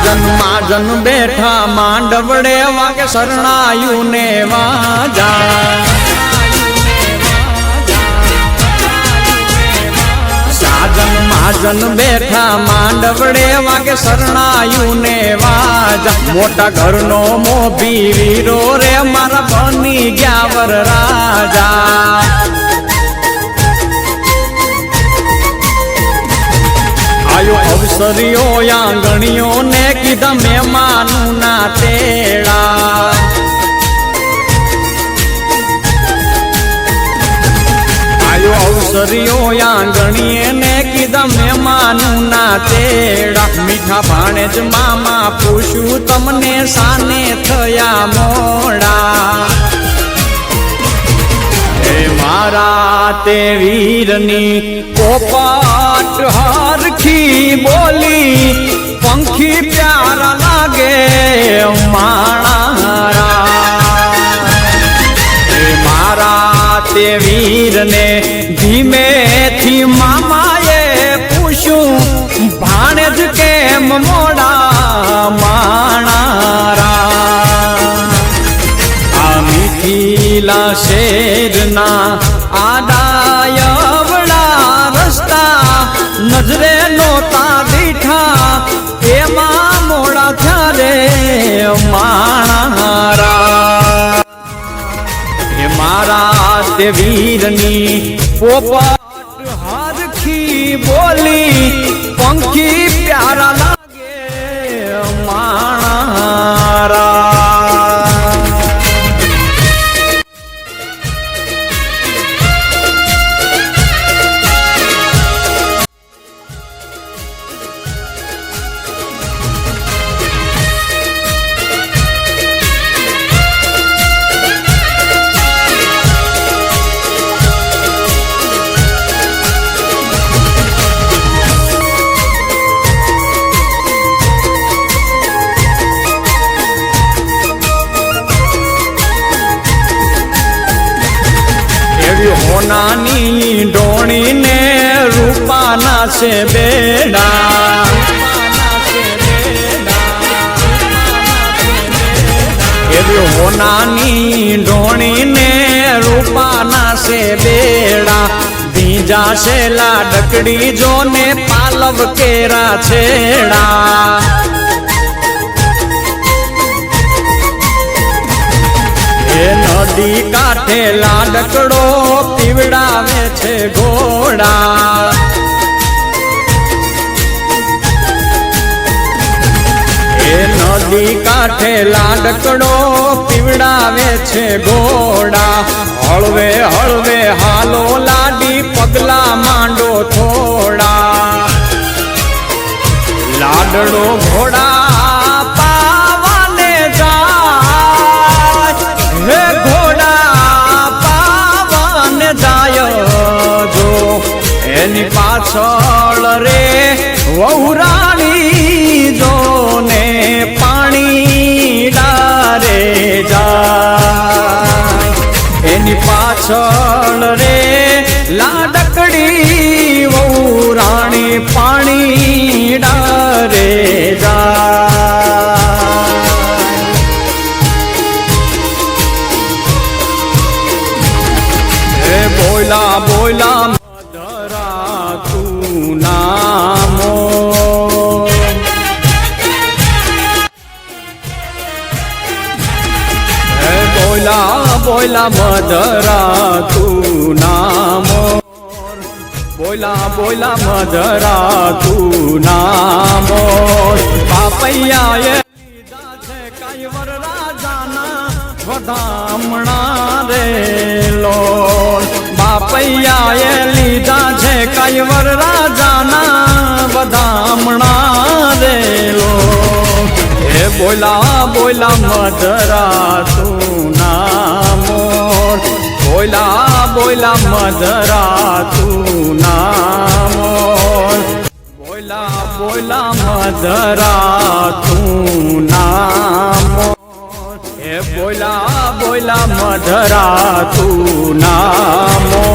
સાજન માજન બેઠા માંડવડે વાગે શરણાયું ને વાજા સાજન માજન બેઠા માંડવડે વાગે શરણાયું ને વાજા મોટા ઘરનો મોભી વીરો રે મારા બની ગયા વર રાજા આયો અવસરીઓ આંગણીઓ ને કીધા મહેમાનું ના તેડા આયો અવસરીઓ આંગણીએ ને કીધા મહેમાનું ના તેડા મીઠા ભાણેજ મામા પૂછ્યું તમને સાને થયા મોડા મારા તે વીરની પોપટ હરખી બોલી પંખી પ્યારા લાગે મારા તે વીરને ધીમેથી મામાએ પૂછ્યું ભાણેજ કેમ મોડા માણારા મીઠીલા શેરના આડાયવડા રસ્તા નજરે નોતા દીઠા એમાં મોડા થયારે માણારા એ મારા તે વીરની પોપટ હરખી બોલી પંખી પ્યારા લાગે માણારા હોનાની ડોણી ને રૂપાના છે બેડા એવી હોનાની ડોણી ને રૂપાના છે બેડા બીજા છે લાડકડી જો ને પાલવ કેરા છેડા નદી કાંઠે લાડકડો પીવડાવે છે ઘોડા એ નદી કાંઠે લાડકડો પીવડાવે છે ઘોડા હળવે હળવે હાલો લાડી પગલા માંડો થોડા લાડડો ઘોડા એની પાછળ રે વહુરાણી જો ને પાણી ડારે જાય એની પાછળ રે લાડકડી વહુરાણી પાણી ડારે જાય બોલા બોલા નામો બોલા બોલા મધરા તું નામો બોલા બોલા મધરા તું નામો બાપૈયાએ લીધા છે કૈવર રાજાના વધામણા રે લો બાપૈયાએ લીધા છે કૈવર રાજાના વધામણા રેલો એ બોલા બોલા મધરા તું નામો બોલા બોલા મધરા તું નામો બોલા બોલા મધરા તું નામો એ બોલા બોલા મધરા તું નામો